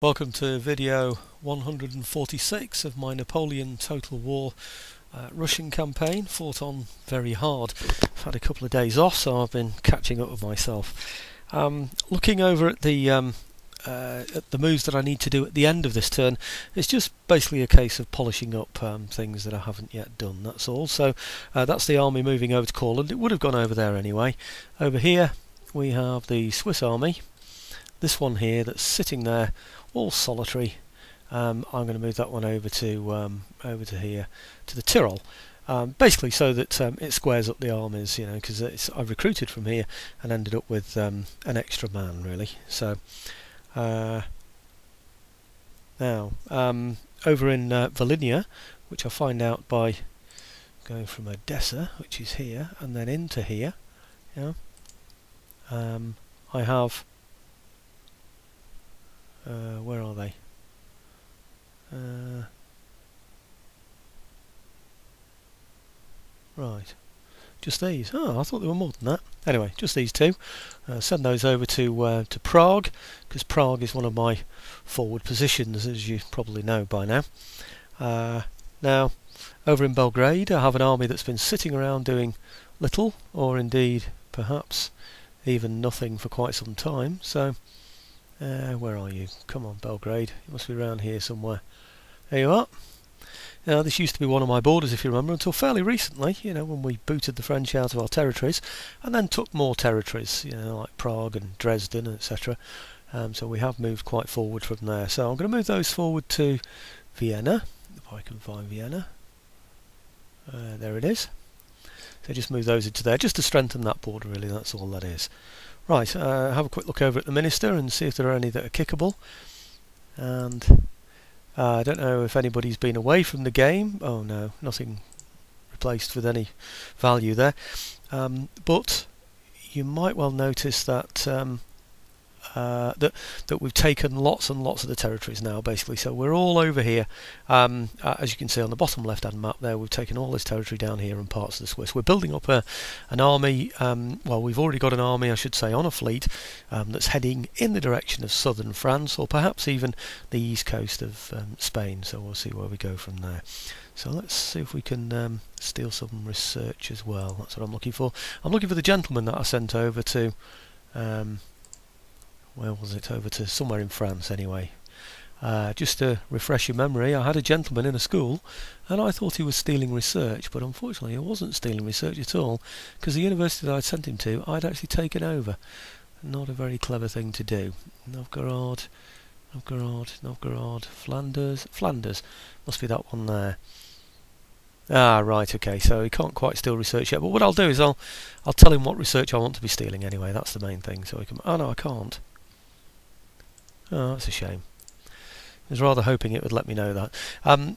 Welcome to video 146 of my Napoleon Total War Russian campaign, fought on very hard. I've had a couple of days off, so I've been catching up with myself. Looking over at the moves that I need to do at the end of this turn, it's just basically a case of polishing up things that I haven't yet done, that's all. So that's the army moving over to Courland. It would have gone over there anyway. Over here we have the Swiss army. This one here that's sitting there, all solitary. I'm going to move that one over to here, to the Tyrol, basically so that it squares up the armies, you know, because I've recruited from here and ended up with an extra man, really. So now over in Volhynia, which I find out by going from Odessa, which is here, and then into here, yeah, I have. Where are they? Right, just these. Oh, I thought there were more than that. Anyway, just these two. Send those over to Prague, because Prague is one of my forward positions, as you probably know by now. Now, over in Belgrade, I have an army that's been sitting around doing little, or indeed, perhaps, even nothing for quite some time. So. Where are you? Come on, Belgrade. You must be around here somewhere. There you are. Now, this used to be one of my borders, if you remember, until fairly recently, you know, when we booted the French out of our territories, and then took more territories, you know, like Prague and Dresden, etc. So we have moved quite forward from there. So I'm going to move those forward to Vienna, if I can find Vienna. There it is. So just move those into there, just to strengthen that border, really, that's all that is. Right, have a quick look over at the Minister and see if there are any that are kickable. And I don't know if anybody's been away from the game. Oh no, nothing replaced with any value there. But you might well notice that that we've taken lots and lots of the territories now, basically. So we're all over here. As you can see on the bottom left-hand map there, we've taken all this territory down here and parts of the Swiss. We're building up an army. Well, we've already got an army, I should say, on a fleet that's heading in the direction of southern France, or perhaps even the east coast of Spain. So we'll see where we go from there. So let's see if we can steal some research as well. That's what I'm looking for. I'm looking for the gentleman that I sent over to. Where was it? Over to somewhere in France anyway. Just to refresh your memory, I had a gentleman in a school and I thought he was stealing research, but unfortunately he wasn't stealing research at all, because the university that I'd sent him to I'd actually taken over. Not a very clever thing to do. Novgorod, Flanders, must be that one there. Ah, right, okay, so he can't quite steal research yet, but what I'll do is I'll tell him what research I want to be stealing anyway. That's the main thing. So he can. Oh no, I can't. Oh, that's a shame. I was rather hoping it would let me know that.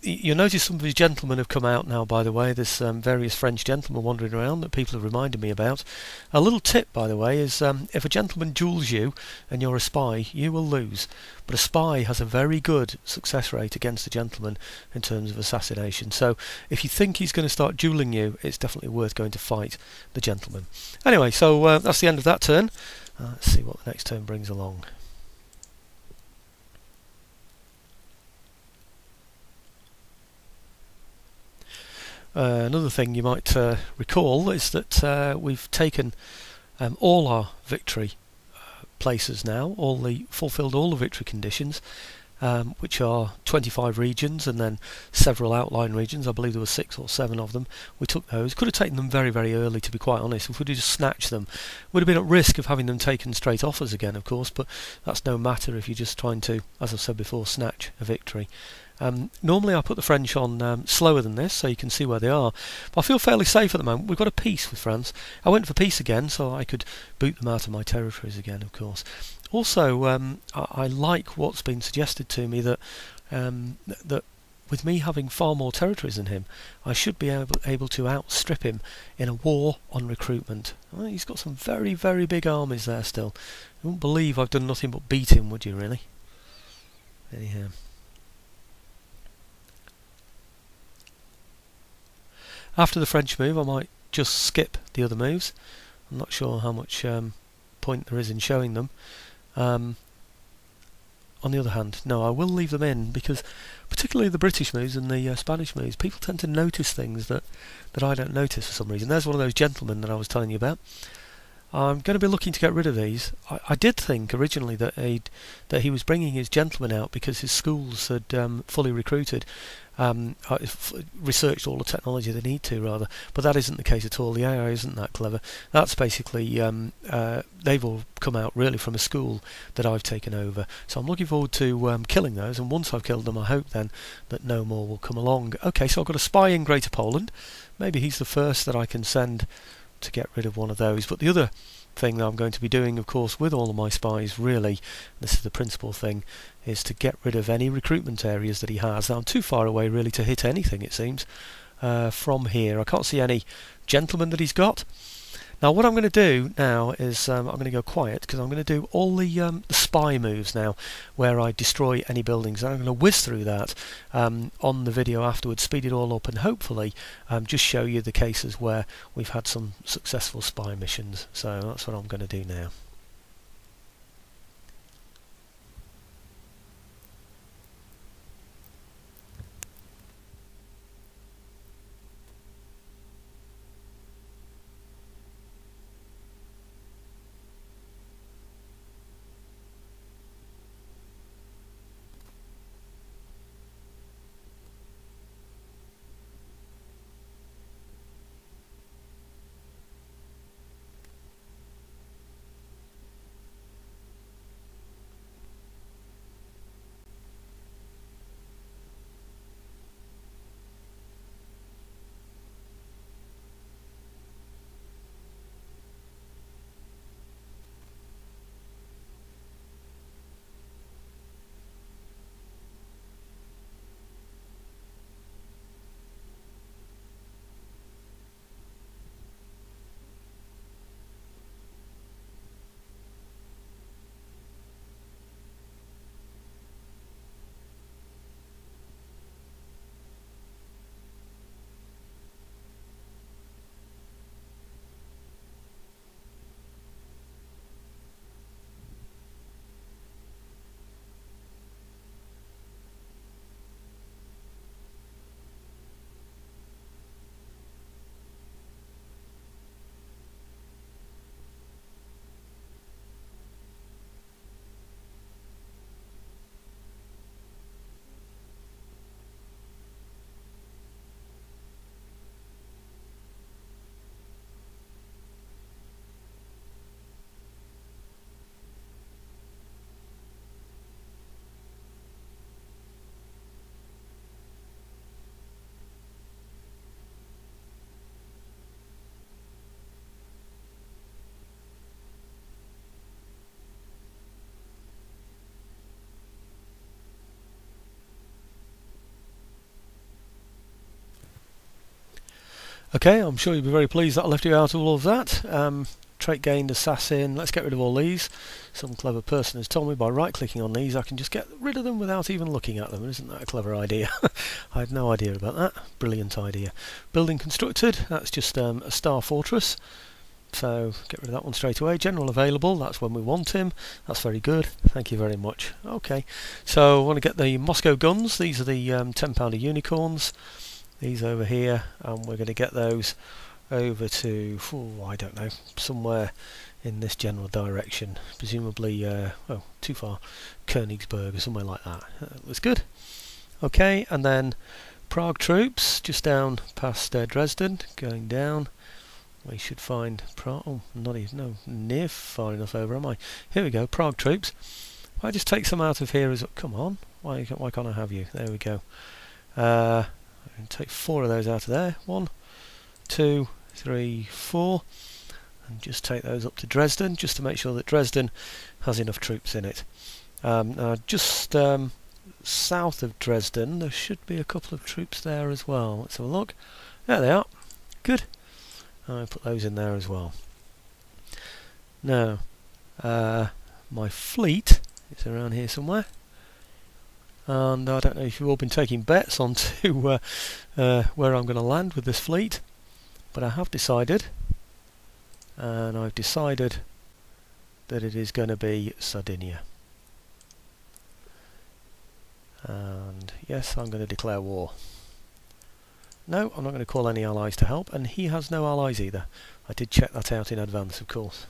You'll notice some of his gentlemen have come out now, by the way. There's various French gentlemen wandering around that people have reminded me about. A little tip, by the way, is if a gentleman duels you and you're a spy, you will lose. But a spy has a very good success rate against a gentleman in terms of assassination. So if you think he's going to start dueling you, it's definitely worth going to fight the gentleman. Anyway, so that's the end of that turn. Let's see what the next turn brings along. Another thing you might recall is that we've taken all our victory places now, fulfilled all the victory conditions, which are 25 regions and then several outlying regions. I believe there were 6 or 7 of them. We took those. Could have taken them very, very early, to be quite honest. If we'd have just snatched them, would have been at risk of having them taken straight off us again, of course, but that's no matter if you're just trying to, as I've said before, snatch a victory. Normally I put the French on slower than this, so you can see where they are, but I feel fairly safe at the moment. We've got a peace with France. I went for peace again so I could boot them out of my territories again, of course. Also, I like what's been suggested to me, that that with me having far more territories than him, I should be able to outstrip him in a war on recruitment. Well, he's got some very, very big armies there still. You wouldn't believe I've done nothing but beat him, would you, really? Anyhow. After the French move, I might just skip the other moves. I'm not sure how much point there is in showing them. on the other hand, no, I will leave them in, because particularly the British moves and the Spanish moves, people tend to notice things that I don't notice for some reason. There's one of those gentlemen that I was telling you about. I'm going to be looking to get rid of these. I did think originally that he was bringing his gentlemen out because his schools had fully recruited, researched all the technology they need to, rather. But that isn't the case at all. The AI isn't that clever. That's basically, they've all come out really from a school that I've taken over. So I'm looking forward to killing those, and once I've killed them, I hope then that no more will come along. Okay, so I've got a spy in Greater Poland. Maybe he's the first that I can send to get rid of one of those. But the other thing that I'm going to be doing, of course, with all of my spies, really, this is the principal thing, is to get rid of any recruitment areas that he has. Now, I'm too far away really to hit anything, it seems, from here. I can't see any gentlemen that he's got. Now what I'm going to do now is I'm going to go quiet, because I'm going to do all the spy moves now, where I destroy any buildings, and I'm going to whiz through that on the video afterwards, speed it all up, and hopefully just show you the cases where we've had some successful spy missions. So that's what I'm going to do now. Okay, I'm sure you'll be very pleased that I left you out of all of that. Trait gained, assassin, let's get rid of all these. Some clever person has told me by right clicking on these I can just get rid of them without even looking at them. Isn't that a clever idea? I had no idea about that. Brilliant idea. Building constructed, that's just a star fortress. So get rid of that one straight away. General available, that's when we want him. That's very good, thank you very much. Okay, so I want to get the Moscow guns. These are the 10-pounder unicorns. These over here, and we're going to get those over to, I don't know, somewhere in this general direction, presumably, oh, too far, Königsberg or somewhere like that. That was good. Okay, and then Prague troops, just down past Dresden, going down. We should find Prague. Oh, not even, no, near far enough over, am I? Here we go, Prague troops. If I just take some out of here as, come on, why can't I have you? There we go. And take 4 of those out of there. 1, 2, 3, 4, and just take those up to Dresden, just to make sure that Dresden has enough troops in it. Just south of Dresden, there should be a couple of troops there as well. Let's have a look. There they are. Good. I'll put those in there as well. Now, my fleet is around here somewhere. And I don't know if you've all been taking bets on to where I'm going to land with this fleet, but I have decided, and I've decided that it is going to be Sardinia. Yes, I'm going to declare war. No, I'm not going to call any allies to help, and he has no allies either. I did check that out in advance, of course.